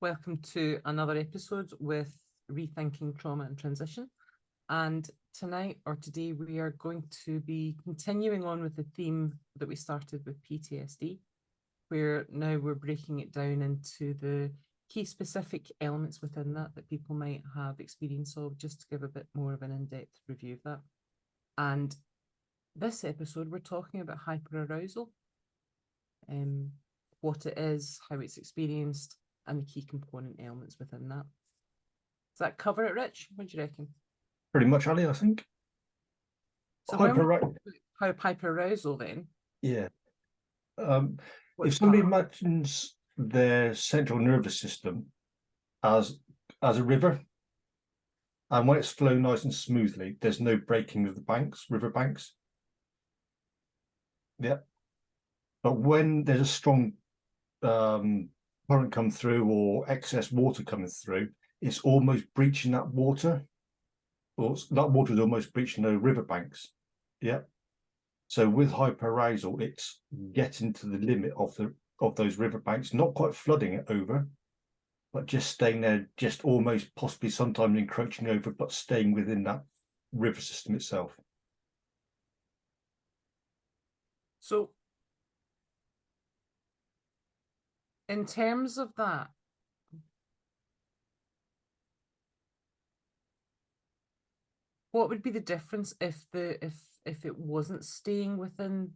welcome to another episode with Rethinking Trauma and Transition. And tonight or today we are going to be continuing on with the theme that we started with PTSD, where now we're breaking it down into the key specific elements within that people might have experience of, just to give a bit more of an in-depth review of that. And this episode we're talking about hyperarousal, what it is, how it's experienced, and the key component elements within that. Does that cover it, Rich? What do you reckon? Pretty much, Ali, I think. So how hyperarousal then? Yeah. If somebody imagines their central nervous system as a river, and when it's flowing nice and smoothly, there's no breaking of the river banks. Yeah. But when there's a strong current come through or excess water coming through, it's almost breaching that water, or that water is almost breaching the river banks. Yeah. So with hyperarousal, it's getting to the limit of those river banks, not quite flooding it over, but just staying there, just almost possibly sometimes encroaching over, but staying within that river system itself. So in terms of that, what would be the difference if it wasn't staying within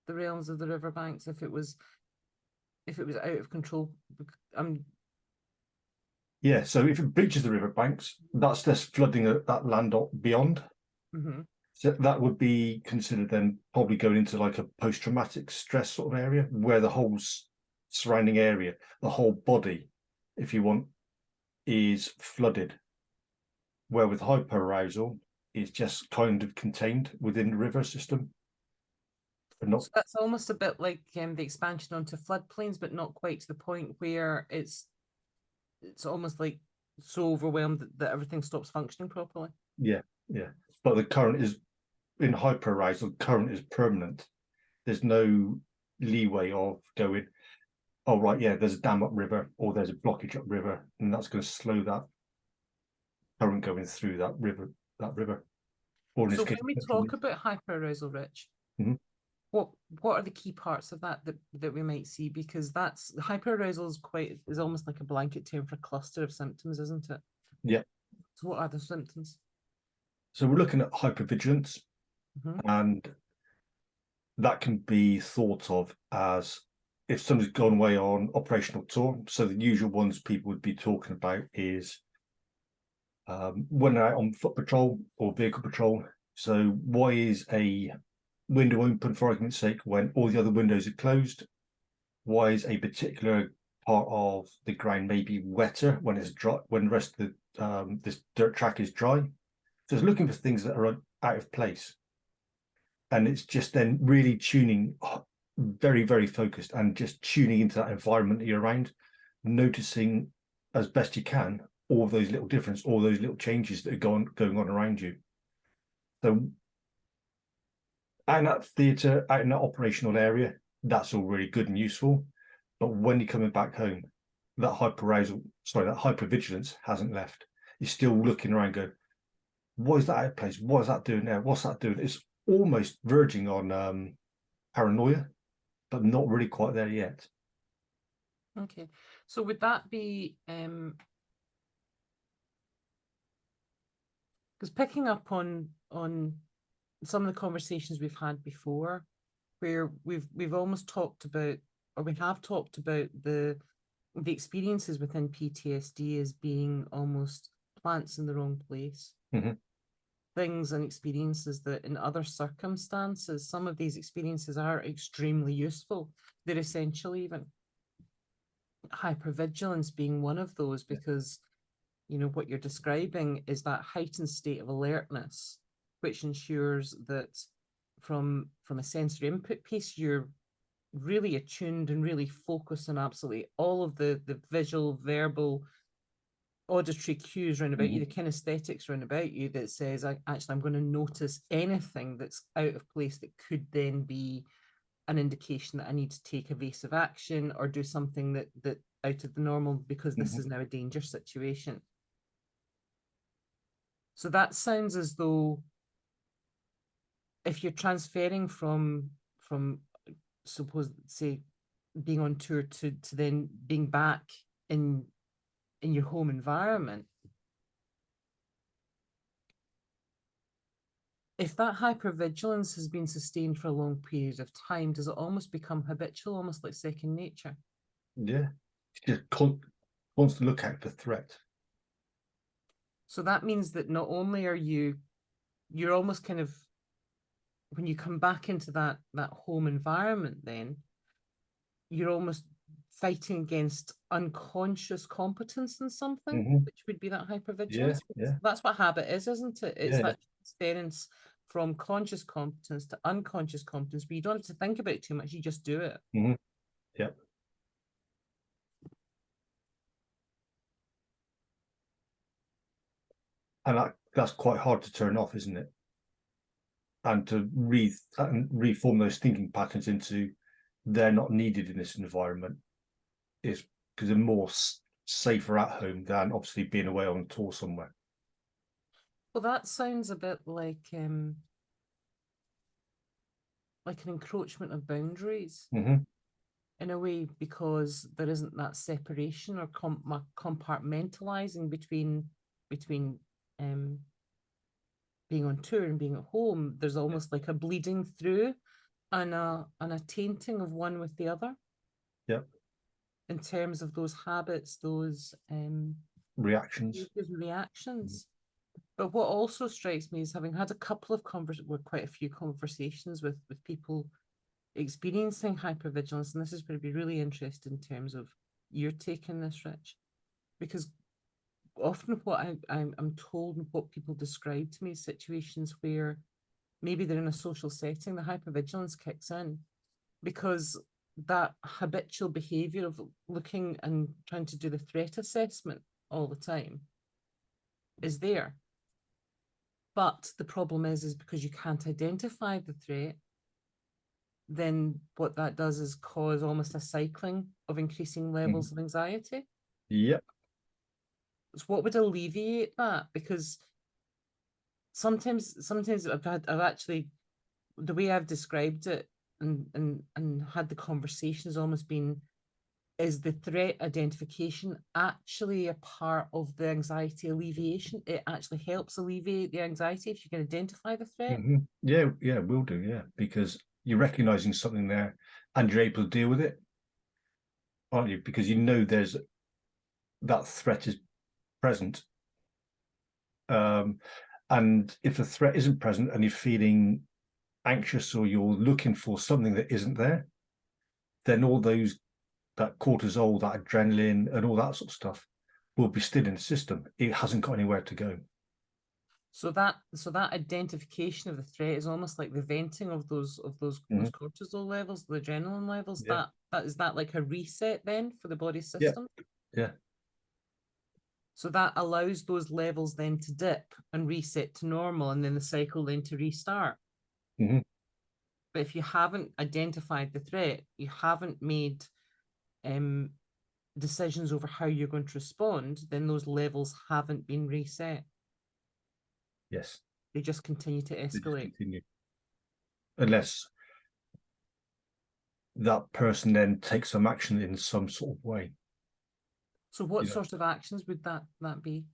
the realms of the riverbanks, if it was out of control? Yeah, so if it breaches the riverbanks, that's just flooding that land beyond. Mm-hmm. So that would be considered then probably going into like a post-traumatic stress sort of area, where the whole surrounding area, the whole body, if you want, is flooded. Where with hyperarousal, it's just kind of contained within the river system. So that's almost a bit like the expansion onto floodplains, but not quite to the point where it's almost like so overwhelmed that everything stops functioning properly. Yeah. But the current is, in hyperarousal, current is permanent. There's no leeway of going, oh right, yeah, there's a dam upriver or there's a blockage upriver, and that's going to slow that current going through that river. Or in so this case, when we talk about hyperarousal, Rich, mm-hmm. what are the key parts of that we might see? Because that's hyperarousal is almost like a blanket term for a cluster of symptoms, isn't it? Yeah. So what are the symptoms? So we're looking at hypervigilance, mm-hmm. and that can be thought of as if somebody's gone away on operational tour. So the usual ones people would be talking about is when they're out on foot patrol or vehicle patrol. So why is a window open, for argument's sake, when all the other windows are closed? Why is a particular part of the ground maybe wetter when it's dry, when the rest of the this dirt track is dry? So it's looking for things that are out of place. And it's just then really tuning, very, very focused, and just tuning into that environment that you're around, noticing as best you can all those little differences, all those little changes that are going on around you. So out in that theatre, out in that operational area, that's all really good and useful. But when you're coming back home, that hypervigilance hasn't left. You're still looking around going, what is that out of place? What is that doing there? What's that doing? It's almost verging on paranoia, but not really quite there yet. Okay. So would that be because picking up on some of the conversations we've had before, where we've almost talked about, or we have talked about the experiences within PTSD as being almost plants in the wrong place. Mm-hmm. Things and experiences that in other circumstances, some of these experiences are extremely useful. They're essential even. Hypervigilance being one of those, because what you're describing is that heightened state of alertness, which ensures that from a sensory input piece, you're really attuned and really focused on absolutely all of the visual, verbal, auditory cues around about you, the kinesthetics around about you, that says, actually, I'm going to notice anything that's out of place that could then be an indication that I need to take evasive action or do something that out of the normal because this is now a danger situation. So that sounds as though if you're transferring from suppose, say, being on tour to then being back in your home environment, if that hypervigilance has been sustained for a long period of time, does it almost become habitual, almost like second nature? Yeah, just wants to look out for threat. So that means that not only are you're almost kind of, when you come back into that home environment, then you're almost fighting against unconscious competence in something, which would be that hypervigilance. Yeah. That's what habit is, isn't it? It's that yeah. transference from conscious competence to unconscious competence, but you don't have to think about it too much, you just do it. Yeah. And that's quite hard to turn off, isn't it? And to reform those thinking patterns into they're not needed in this environment is because they're more safer at home than obviously being away on tour somewhere. Well, that sounds a bit like an encroachment of boundaries in a way, because there isn't that separation or compartmentalising between being on tour and being at home. There's almost like a bleeding through and a tainting of one with the other. Yep. In terms of those habits, those reactions. But what also strikes me is, having had quite a few conversations with people experiencing hypervigilance, and this is going to be really interesting in terms of your take on this, Rich, because often what I'm told and what people describe to me is situations where maybe they're in a social setting, the hypervigilance kicks in because that habitual behavior of looking and trying to do the threat assessment all the time is there. But the problem is because you can't identify the threat, then what that does is cause almost a cycling of increasing levels of anxiety. Yep. So what would alleviate that? Because sometimes I've actually, the way I've described it and had the conversation has almost been, is the threat identification actually a part of the anxiety alleviation? It actually helps alleviate the anxiety if you can identify the threat. Yeah, will do. Yeah, because you're recognizing something there and you're able to deal with it, aren't you? Because you know there's that threat is present. And if a threat isn't present and you're feeling anxious or you're looking for something that isn't there, then all that cortisol, that adrenaline, and all that sort of stuff will be still in the system. It hasn't got anywhere to go. So that identification of the threat is almost like the venting of those cortisol levels, the adrenaline levels. Yeah. That is that like a reset then for the body system? Yeah. So that allows those levels then to dip and reset to normal, and then the cycle then to restart. But if you haven't identified the threat, you haven't made decisions over how you're going to respond, then those levels haven't been reset. Yes. They just continue to escalate. Unless that person then takes some action in some sort of way. So what sort of actions would that be?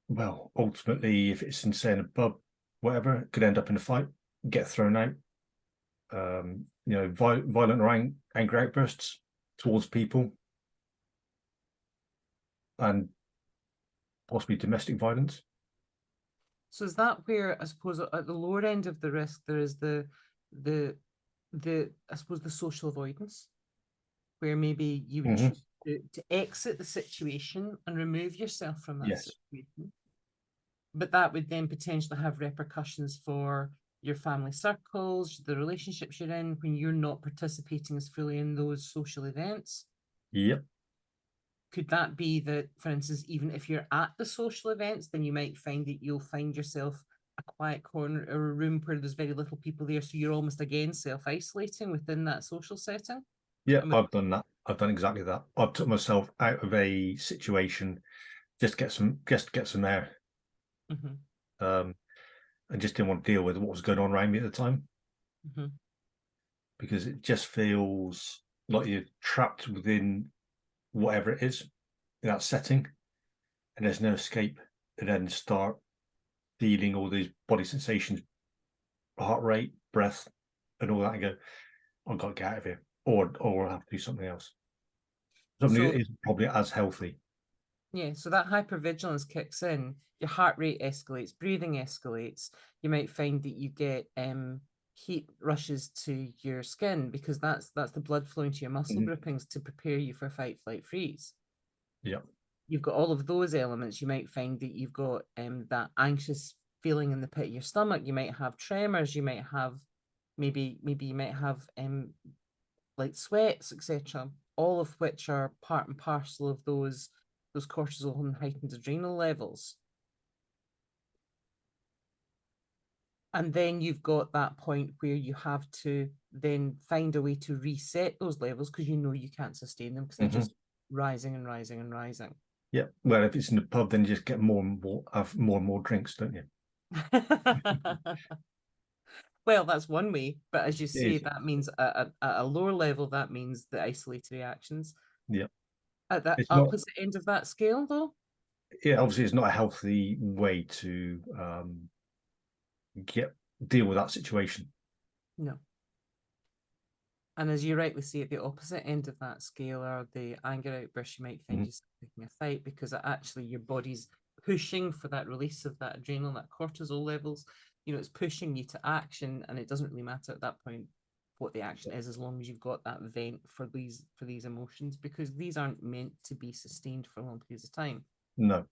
Well, ultimately, if it's in, say, in a pub, whatever, it could end up in a fight, get thrown out. Violent or angry outbursts towards people, and possibly domestic violence. So is that where, I suppose, at the lower end of the risk, there is the I suppose the social avoidance, where maybe you would choose to exit the situation and remove yourself from that situation. But that would then potentially have repercussions for your family circles, the relationships you're in, when you're not participating as fully in those social events. Yep. Could that be that, for instance, even if you're at the social events, then you might find that you'll find yourself a quiet corner or a room where there's very little people there, so you're almost again self-isolating within that social setting. Yeah, And I've done that. I've done exactly that. I've took myself out of a situation just to get some air, Mhm, and just didn't want to deal with what was going on around me at the time, mhm. because it just feels like you're trapped within whatever it is in that setting, and there's no escape. And then start feeling all these body sensations, heart rate, breath, and all that, and go, I've got to get out of here, or I'll have to do something else. Something So that isn't probably as healthy. yeah, so that hypervigilance kicks in, your heart rate escalates, breathing escalates. You might find that you get heat rushes to your skin because that's the blood flowing to your muscle groupings to prepare you for fight, flight, freeze. Yeah. You've got all of those elements. You might find that you've got that anxious feeling in the pit of your stomach. You might have tremors. You might have maybe you might have like sweats, etc. All of which are part and parcel of those cortisol and heightened adrenal levels. And then you've got that point where you have to then find a way to reset those levels because you know you can't sustain them because they're just rising and rising and rising. Yeah. Well, if it's in the pub, then you just get more and more, have more and more drinks, don't you? Well, that's one way, but as you It say, is. that means at a lower level, that means the isolatory actions. Yeah. At the It's not. opposite end of that scale, though, Yeah. Obviously, it's not a healthy way to get deal with that situation. no. And as you rightly say, at the opposite end of that scale are the anger outbursts. You might find yourself taking a fight because actually your body's pushing for that release of that adrenal, that cortisol levels. You know, it's pushing you to action, and it doesn't really matter at that point what the action is, as long as you've got that vent for these emotions, because these aren't meant to be sustained for long periods of time. No.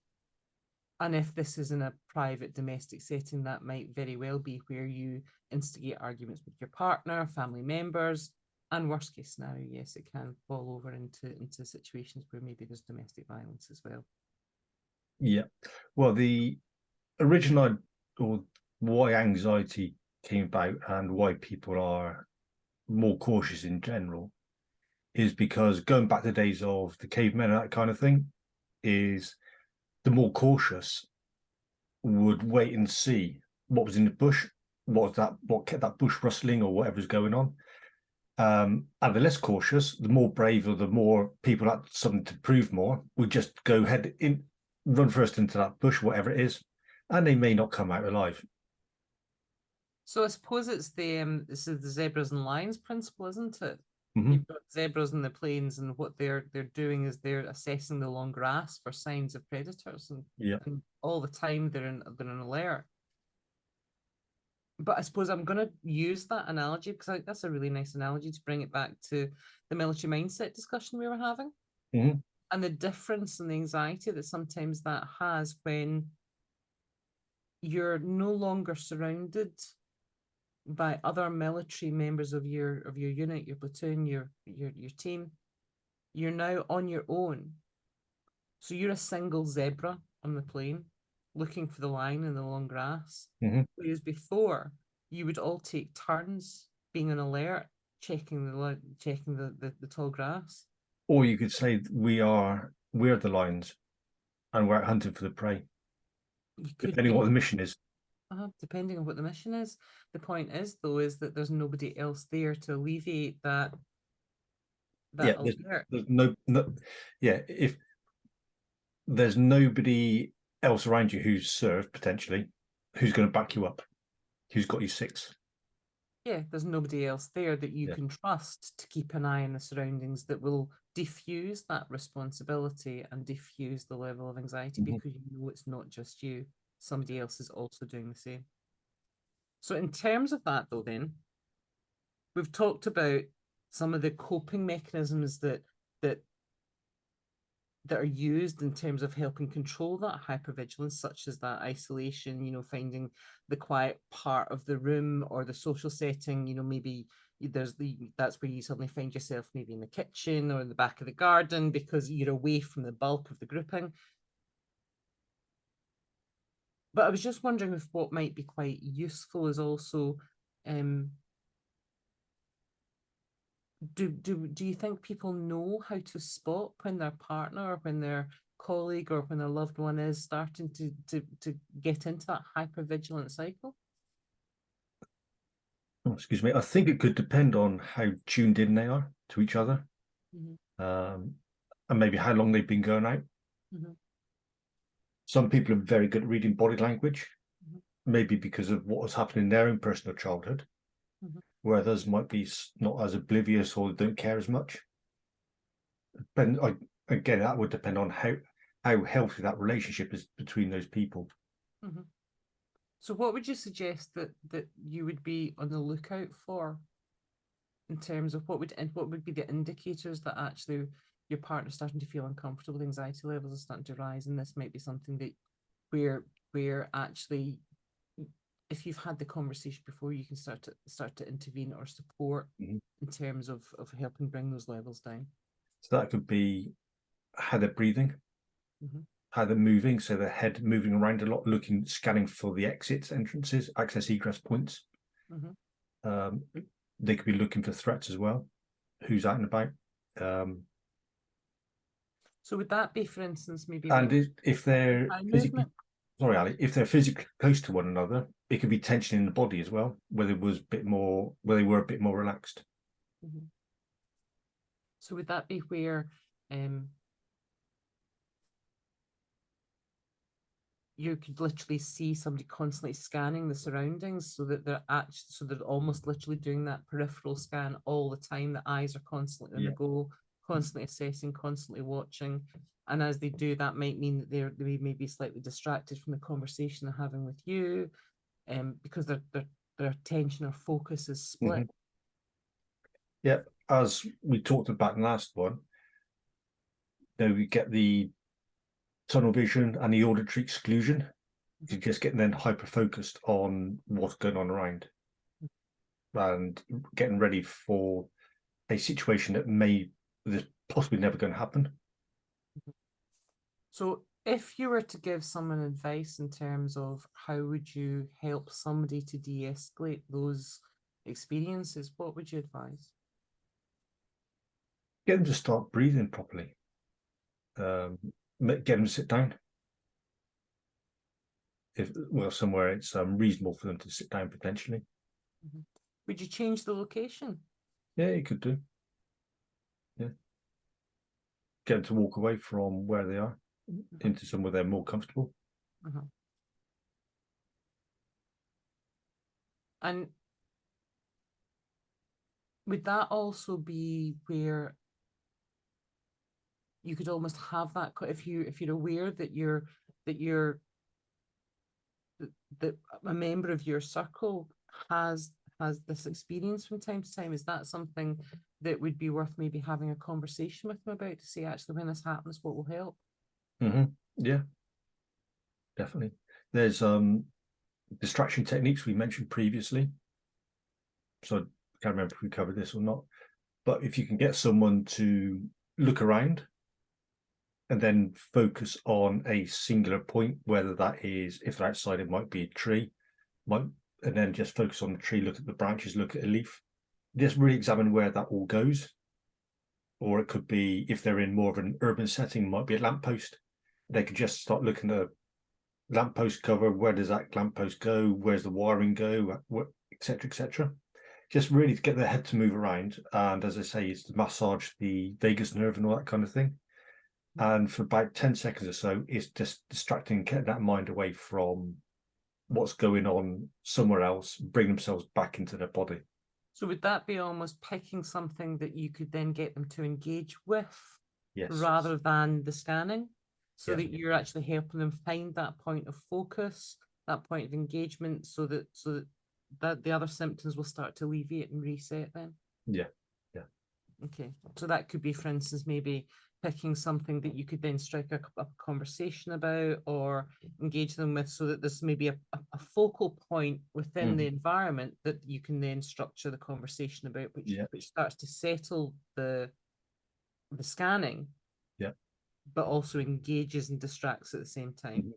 And if this is in a private domestic setting, that might very well be where you instigate arguments with your partner, family members, and worst case scenario, yes, it can fall over into situations where maybe there's domestic violence as well. Yeah. Well, the original, or why anxiety came about and why people are more cautious in general, is because going back to the days of the cavemen and that kind of thing, is the more cautious would wait and see what was in the bush, what kept that bush rustling or whatever's going on. And the less cautious, the more brave, or the more people had something to prove more, would just go head in, run first into that bush, whatever it is, and they may not come out alive. So I suppose it's this is the zebras and lions principle, isn't it? Mm-hmm. You've got zebras in the plains, and what they're doing is they're assessing the long grass for signs of predators, Yeah. and all the time they're in alert. But I suppose I'm going to use that analogy because that's a really nice analogy to bring it back to the military mindset discussion we were having, Mm-hmm. and the difference and the anxiety that sometimes that has when you're no longer surrounded by other military members of your unit, your platoon, your team. You're now on your own. So you're a single zebra on the plain looking for the lion in the long grass. Mm-hmm. Whereas before, you would all take turns being on alert, checking the tall grass. Or you could say we're the lions and we're out hunting for the prey, You could depending on be, what the mission is. depending on what the mission is. The point is, though, is that there's nobody else there to alleviate that Yeah, alert. there's no, yeah, if there's nobody else around you who's served potentially, who's going to back you up, who's got you six. Yeah, there's nobody else there that you Yeah. can trust to keep an eye on the surroundings that will diffuse that responsibility and diffuse the level of anxiety Mm-hmm. because you know it's not just you. Somebody else is also doing the same. So in terms of that though, then we've talked about some of the coping mechanisms that that are used in terms of helping control that hypervigilance, such as that isolation, finding the quiet part of the room or the social setting, maybe that's where you suddenly find yourself maybe in the kitchen or in the back of the garden because you're away from the bulk of the grouping. But I was just wondering if what might be quite useful is also, do you think people know how to spot when their partner or when their colleague or when their loved one is starting to get into that hypervigilant cycle? Oh, excuse me. I think it could depend on how tuned in they are to each other, and maybe how long they've been going out. Some people are very good at reading body language, maybe because of what was happening in their own personal childhood, where others might be not as oblivious or don't care as much. But again, that would depend on how healthy that relationship is between those people. So what would you suggest that you would be on the lookout for in terms of what would be the indicators that actually your partner's starting to feel uncomfortable, the anxiety levels are starting to rise, and this might be something that where actually, if you've had the conversation before, you can start to intervene or support in terms of helping bring those levels down. So that could be how they're breathing, how they're moving, so their head moving around a lot, scanning for the exits, entrances, access, egress points. They could be looking for threats as well, who's out and about. So would that be, for instance, maybe? And if they're physically, sorry, Ali, if they're physically close to one another, it could be tension in the body as well, where they were a bit more relaxed. So would that be where you could literally see somebody constantly scanning the surroundings, so that they're almost literally doing that peripheral scan all the time? The eyes are constantly on the go, constantly assessing, constantly watching, and as they do, that might mean that they may be slightly distracted from the conversation they're having with you, because their attention or focus is split. Yeah, as we talked about in the last one, we get the tunnel vision and the auditory exclusion. You're just getting then hyper focused on what's going on around and getting ready for a situation that's possibly never going to happen. So if you were to give someone advice in terms of how would you help somebody to de-escalate those experiences, what would you advise? Get them to start breathing properly. Get them to sit down. Somewhere it's reasonable for them to sit down potentially. Would you change the location? Yeah, you could do. Yeah. Get them to walk away from where they are into somewhere they're more comfortable. And would that also be where you could almost have that, if you're aware that a member of your circle has this experience from time to time, is that something that would be worth maybe having a conversation with them about, to say, actually, when this happens, what will help? Yeah, definitely. There's distraction techniques we mentioned previously, so I can't remember if we covered this or not, but if you can get someone to look around and then focus on a singular point, whether that is, if they're outside, it might be a tree, and then just focus on the tree, look at the branches, look at a leaf, just really examine where that all goes. Or it could be, if they're in more of an urban setting, might be a lamppost. They could just start looking at a lamppost cover. Where does that lamppost go? Where's the wiring go? Etc., etc. Just really to get their head to move around. And as I say, it's to massage the vagus nerve and all that kind of thing. And for about 10 seconds or so, it's just distracting, getting that mind away from what's going on somewhere else, bring themselves back into their body. So would that be almost picking something that you could then get them to engage with, rather than the scanning, so that you're actually helping them find that point of focus, that point of engagement, so that the other symptoms will start to alleviate and reset then? Yeah. Okay, so that could be, for instance, maybe picking something that you could then strike a conversation about or engage them with, so that there's maybe a focal point within the environment that you can then structure the conversation about, which starts to settle the scanning, but also engages and distracts at the same time.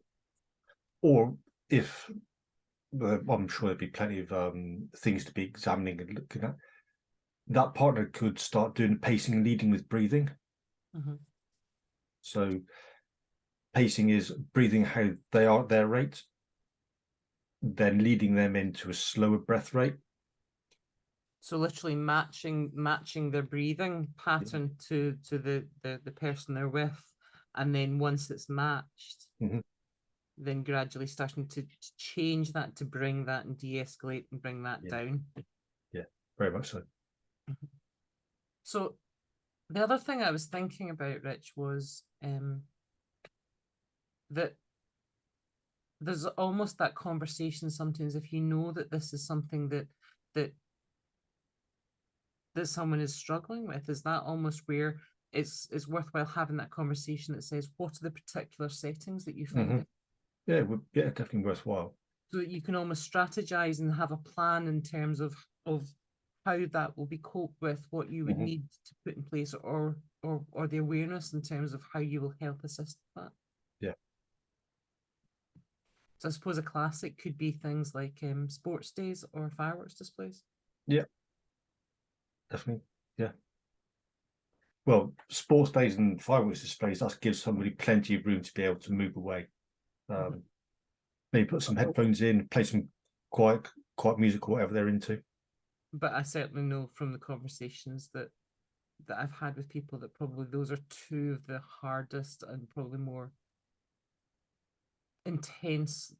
Or if I'm sure there'd be plenty of things to be examining and looking at, that partner could start doing pacing and leading with breathing. So pacing is breathing how they are at their rate, then leading them into a slower breath rate. So literally matching their breathing pattern to the person they're with, and then once it's matched, then gradually starting to change that to bring that and de-escalate and bring that down. Yeah, very much so. So the other thing I was thinking about, Rich, was that there's almost that conversation sometimes, if you know that this is something that someone is struggling with, is that almost where it's worthwhile having that conversation that says, what are the particular settings that you find it? Yeah, definitely worthwhile. So that you can almost strategize and have a plan in terms of how that will be coped with, what you would need to put in place, or the awareness in terms of how you will help assist that. Yeah. So I suppose a classic could be things like sports days or fireworks displays. Yeah, definitely. Yeah. Well, sports days and fireworks displays, that gives somebody plenty of room to be able to move away. Maybe put some headphones in, play some quiet music or whatever they're into. But I certainly know from the conversations that I've had with people that probably those are two of the hardest and probably more intense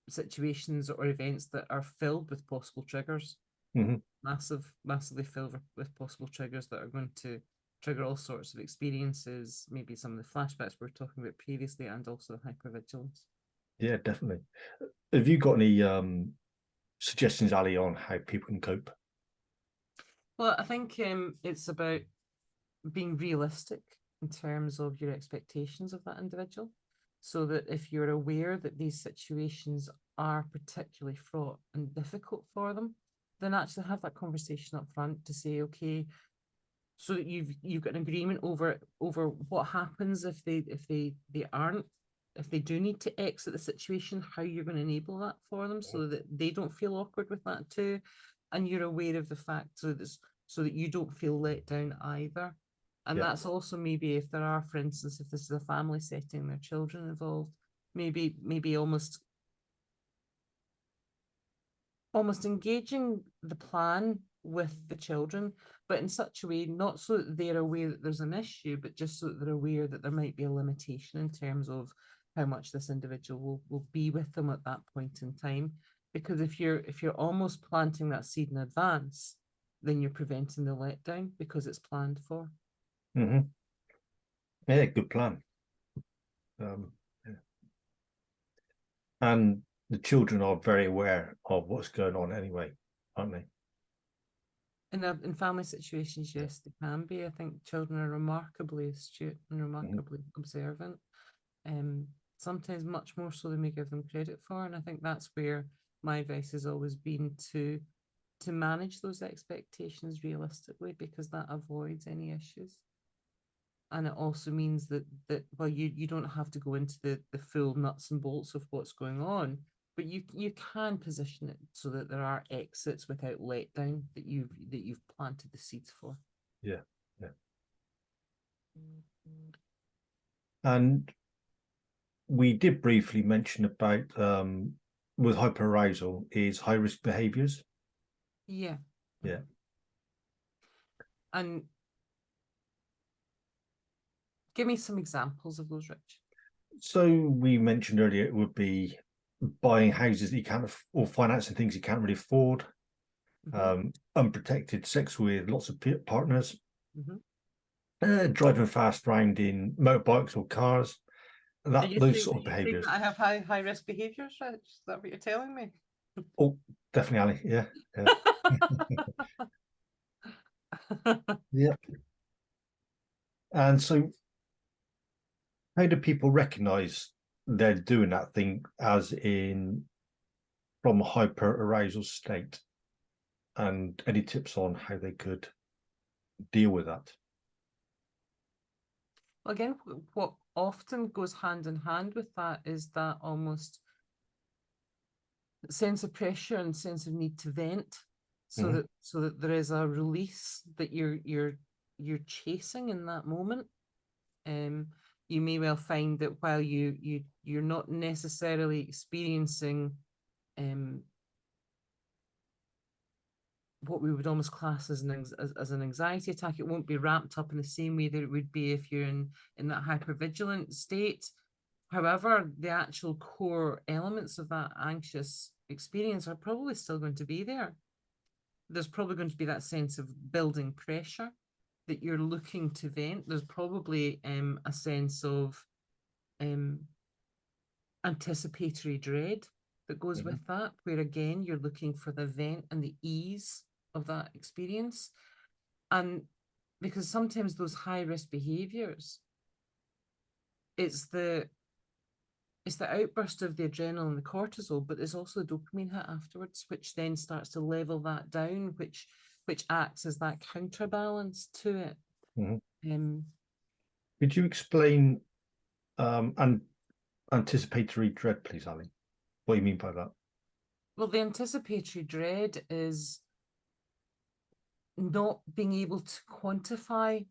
situations or events that are filled with possible triggers. Massively filled with possible triggers that are going to trigger all sorts of experiences, maybe some of the flashbacks we were talking about previously, and also hypervigilance. Yeah, definitely. Have you got any suggestions, Ali, on how people can cope? Well, I think it's about being realistic in terms of your expectations of that individual, so that if you're aware that these situations are particularly fraught and difficult for them, then actually have that conversation up front to say, okay, so that you've got an agreement over what happens if they if they do need to exit the situation, how you're going to enable that for them so that they don't feel awkward with that too, and you're aware of the fact so that you don't feel let down either. And that's also maybe if there are, for instance, if this is a family setting, there are children involved, maybe almost engaging the plan with the children, but in such a way, not so that they're aware that there's an issue, but just so that they're aware that there might be a limitation in terms of how much this individual will be with them at that point in time. Because if you're almost planting that seed in advance, then you're preventing the letdown because it's planned for. Yeah, good plan. And the children are very aware of what's going on anyway, aren't they? In family situations, yes, they can be. I think children are remarkably astute and remarkably observant. Sometimes much more so than we give them credit for. And I think that's where my advice has always been to manage those expectations realistically, because that avoids any issues. And it also means that well, you don't have to go into the full nuts and bolts of what's going on, but you can position it so that there are exits without letdown that you've planted the seeds for. Yeah. And we did briefly mention about with hyperarousal is high risk behaviours. Yeah. Yeah. And give me some examples of those, Rich. So we mentioned earlier it would be buying houses that you can't or financing things you can't really afford, unprotected sex with lots of partners, driving fast around in motorbikes or cars, those sort of behaviours. I have high risk behaviours, Rich? Is that what you're telling me? Oh, definitely, Ali. Yeah. Yeah. And so how do people recognise they're doing that thing as in from a hyperarousal state, and any tips on how they could deal with that? Again, what often goes hand in hand with that is that almost sense of pressure and sense of need to vent, so Mhm. that there is a release that you're chasing in that moment. You may well find that while you're not necessarily experiencing what we would almost class as an anxiety attack, it won't be ramped up in the same way that it would be if you're in that hypervigilant state. However, the actual core elements of that anxious experience are probably still going to be there. There's probably going to be that sense of building pressure that you're looking to vent. There's probably a sense of anticipatory dread that goes with that, where again, you're looking for the vent and the ease of that experience. And because sometimes those high risk behaviors, it's the outburst of the adrenaline and the cortisol, but there's also the dopamine hit afterwards, which then starts to level that down, which acts as that counterbalance to it. Could you explain anticipatory dread, please, Ali? What do you mean by that? Well, the anticipatory dread is not being able to quantify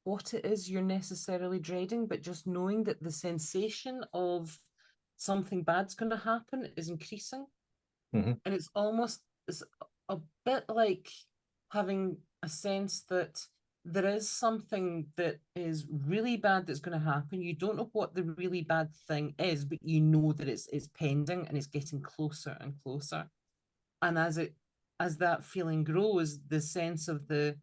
what it is you're necessarily dreading, but just knowing that the sensation of something bad's going to happen is increasing. And it's a bit like having a sense that there is something that is really bad that's going to happen. You don't know what the really bad thing is, but you know that it's pending and it's getting closer and closer. And as that feeling grows, the sense of the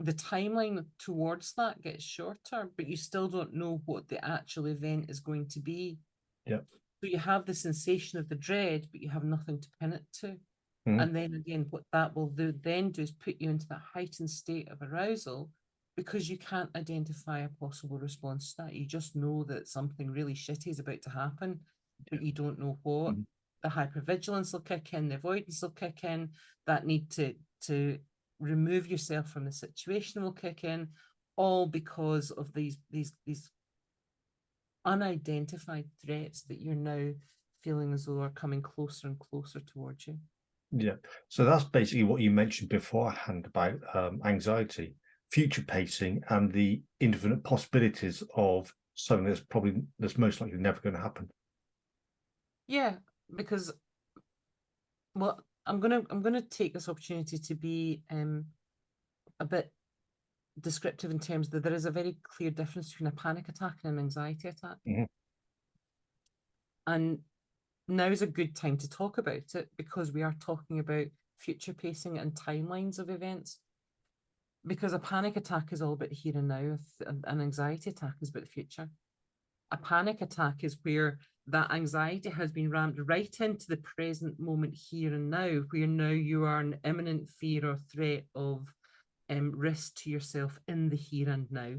timeline towards that gets shorter, but you still don't know what the actual event is going to be. Yeah. So you have the sensation of the dread, but you have nothing to pin it to. And then again, what that will do is put you into that heightened state of arousal, because you can't identify a possible response to that. You just know that something really shitty is about to happen, but you don't know what. The hypervigilance will kick in, the avoidance will kick in, that need to remove yourself from the situation will kick in, all because of these unidentified threats that you're now feeling as though are coming closer and closer towards you. Yeah, so that's basically what you mentioned beforehand about anxiety, future pacing, and the infinite possibilities of something that's most likely never going to happen. Yeah, because, well, I'm gonna take this opportunity to be a bit descriptive in terms that there is a very clear difference between a panic attack and an anxiety attack. And now is a good time to talk about it, because we are talking about future pacing and timelines of events. Because a panic attack is all about here and now, an anxiety attack is about the future. A panic attack is where that anxiety has been ramped right into the present moment here and now, where now you are in imminent fear or threat of risk to yourself in the here and now.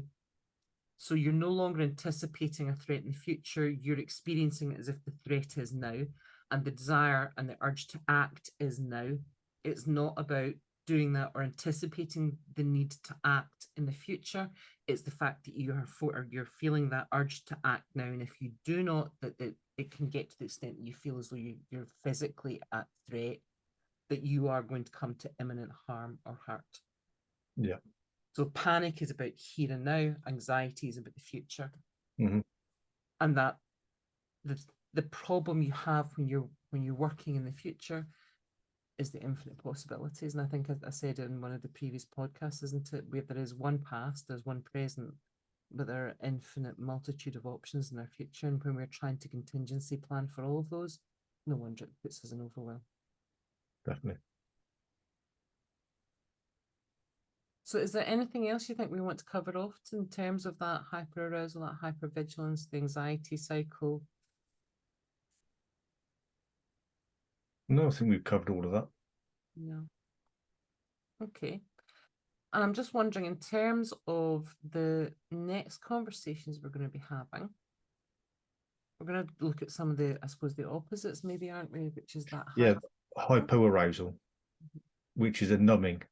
So you're no longer anticipating a threat in the future, you're experiencing it as if the threat is now, and the desire and the urge to act is now. It's not about doing that or anticipating the need to act in the future. It's the fact that you're feeling that urge to act now, and if you do not, that it can get to the extent that you feel as though you're physically at threat, that you are going to come to imminent harm or hurt. Yeah. So panic is about here and now, anxiety is about the future. And that the problem you have when you're working in the future is the infinite possibilities. And I think I said in one of the previous podcasts, isn't it, where there is one past, there's one present, but there are infinite multitude of options in our future. And when we're trying to contingency plan for all of those, no wonder it puts us in overwhelm. Definitely. So is there anything else you think we want to cover off in terms of that hyperarousal, that hypervigilance, the anxiety cycle? No, I think we've covered all of that. No. Okay. And I'm just wondering, in terms of the next conversations we're going to be having, we're going to look at some of the, I suppose, the opposites maybe, aren't we? Which is that hypoarousal, which is a numbing,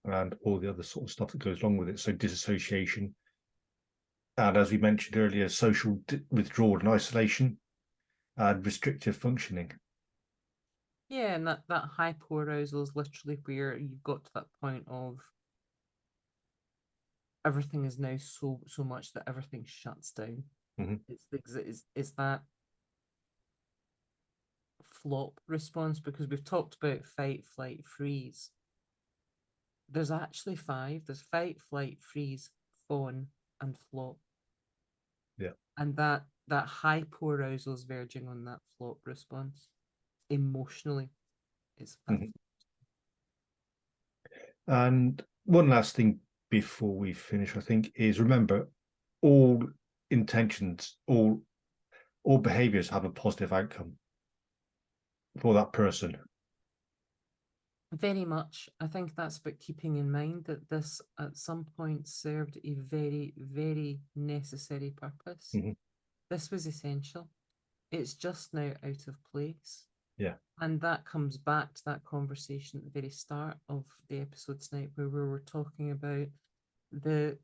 and all the other sort of stuff that goes along with it. So disassociation, And as we mentioned earlier, social withdrawal and isolation and restrictive functioning. Yeah, and that hypoarousal is literally where you've got to that point of everything is now so much that everything shuts down. It's that flop response, because we've talked about fight, flight, freeze. There's actually 5. There's fight, flight, freeze, fawn, and flop. Yeah. And that hypoarousal is verging on that flop response. Emotionally, it's And one last thing before we finish, I think, is remember all intentions, all behaviors have a positive outcome for that person. very much. I think that's about keeping in mind that this at some point served a very, very necessary purpose. This was essential. It's just now out of place. Yeah. And that comes back to that conversation at the very start of the episode tonight, where we were talking about the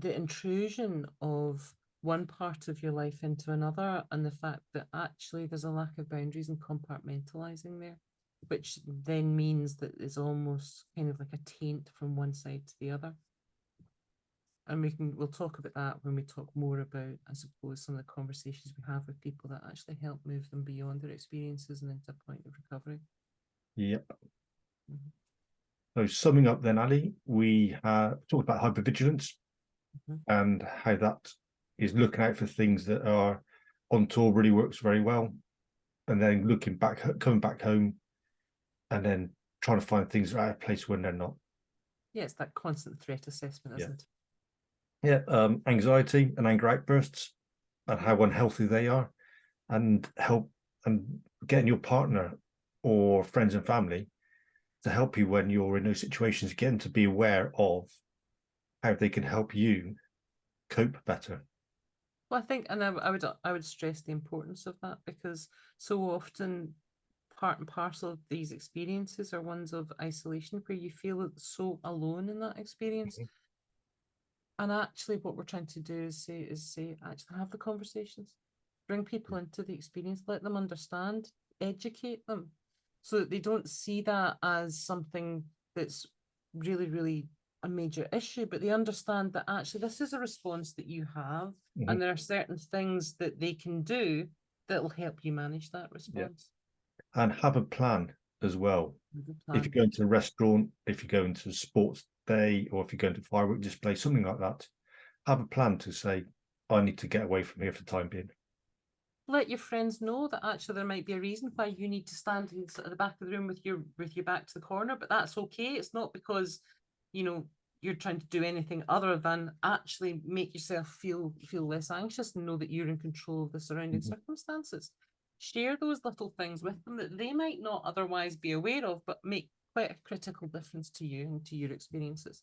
intrusion of one part of your life into another, and the fact that actually there's a lack of boundaries and compartmentalising there, which then means that it's almost kind of like a taint from one side to the other. And we'll talk about that when we talk more about, I suppose, some of the conversations we have with people that actually help move them beyond their experiences and into a point of recovery. Yep. So summing up then, Ali, we talked about hypervigilance and how that is looking out for things that are on tour really works very well. And then looking back, coming back home, and then trying to find things that are out of place when they're not. Yeah, it's that constant threat assessment, isn't it? Yeah, anxiety and anger outbursts and how unhealthy they are, and help and getting your partner or friends and family to help you when you're in those situations, again, to be aware of how they can help you cope better. Well, I think, and I would stress the importance of that, because so often part and parcel of these experiences are ones of isolation where you feel so alone in that experience. And actually what we're trying to do is say, actually have the conversations, bring people into the experience, let them understand, educate them, so that they don't see that as something that's really, really a major issue, but they understand that actually this is a response that you have, and there are certain things that they can do that will help you manage that response. And have a plan as well. If you go into a restaurant, if you go into a sports day, or if you go into a firework display, something like that, have a plan to say, I need to get away from here for the time being. Let your friends know that actually there might be a reason why you need to stand at the back of the room with your back to the corner, but that's okay. It's not because, you know, you're trying to do anything other than actually make yourself feel less anxious and know that you're in control of the surrounding circumstances. Share those little things with them that they might not otherwise be aware of, but make quite a critical difference to you and to your experiences.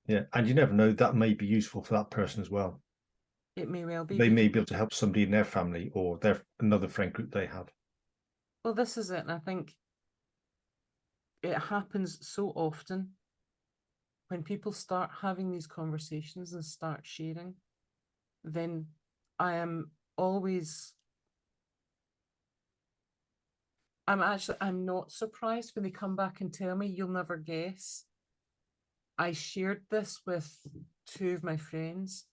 Yeah, and you never know, that may be useful for that person as well. It may well be. They may be able to help somebody in their family or another friend group they have. Well, this is it, and I think it happens so often when people start having these conversations and start sharing. Then I'm not surprised when they come back and tell me, you'll never guess, I shared this with 2 of my friends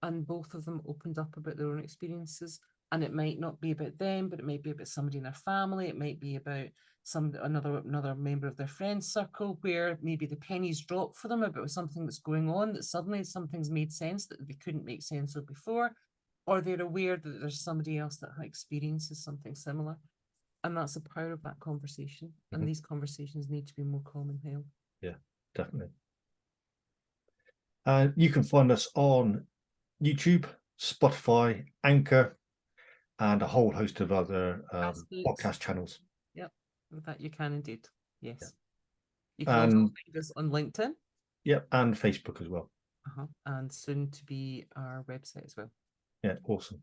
and both of them opened up about their own experiences. And it might not be about them, but it might be about somebody in their family. It might be about another member of their friend circle, where maybe the pennies drop for them about something that's going on, that suddenly something's made sense that they couldn't make sense of before, or they're aware that there's somebody else that experiences something similar. And that's the power of that conversation. And these conversations need to be more common held. Yeah, definitely. You can find us on YouTube, Spotify, Anchor, and a whole host of other podcast channels. Yep, with that you can indeed. Yes. Yeah. You can also find us on LinkedIn. Yep, and Facebook as well. And soon to be our website as well. Yeah, awesome.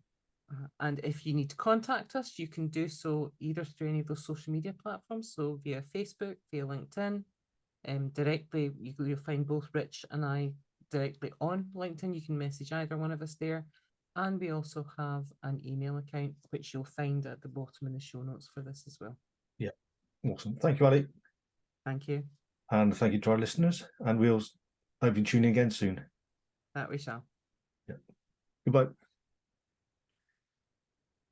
And if you need to contact us, you can do so either through any of those social media platforms, so via Facebook, via LinkedIn, directly. You'll find both Rich and I directly on LinkedIn, you can message either one of us there. And we also have an email account, which you'll find at the bottom in the show notes for this as well. Yeah, awesome. Thank you, Ali. Thank you. And thank you to our listeners. And we'll hope you tune in again soon. That we shall. Yeah. Goodbye.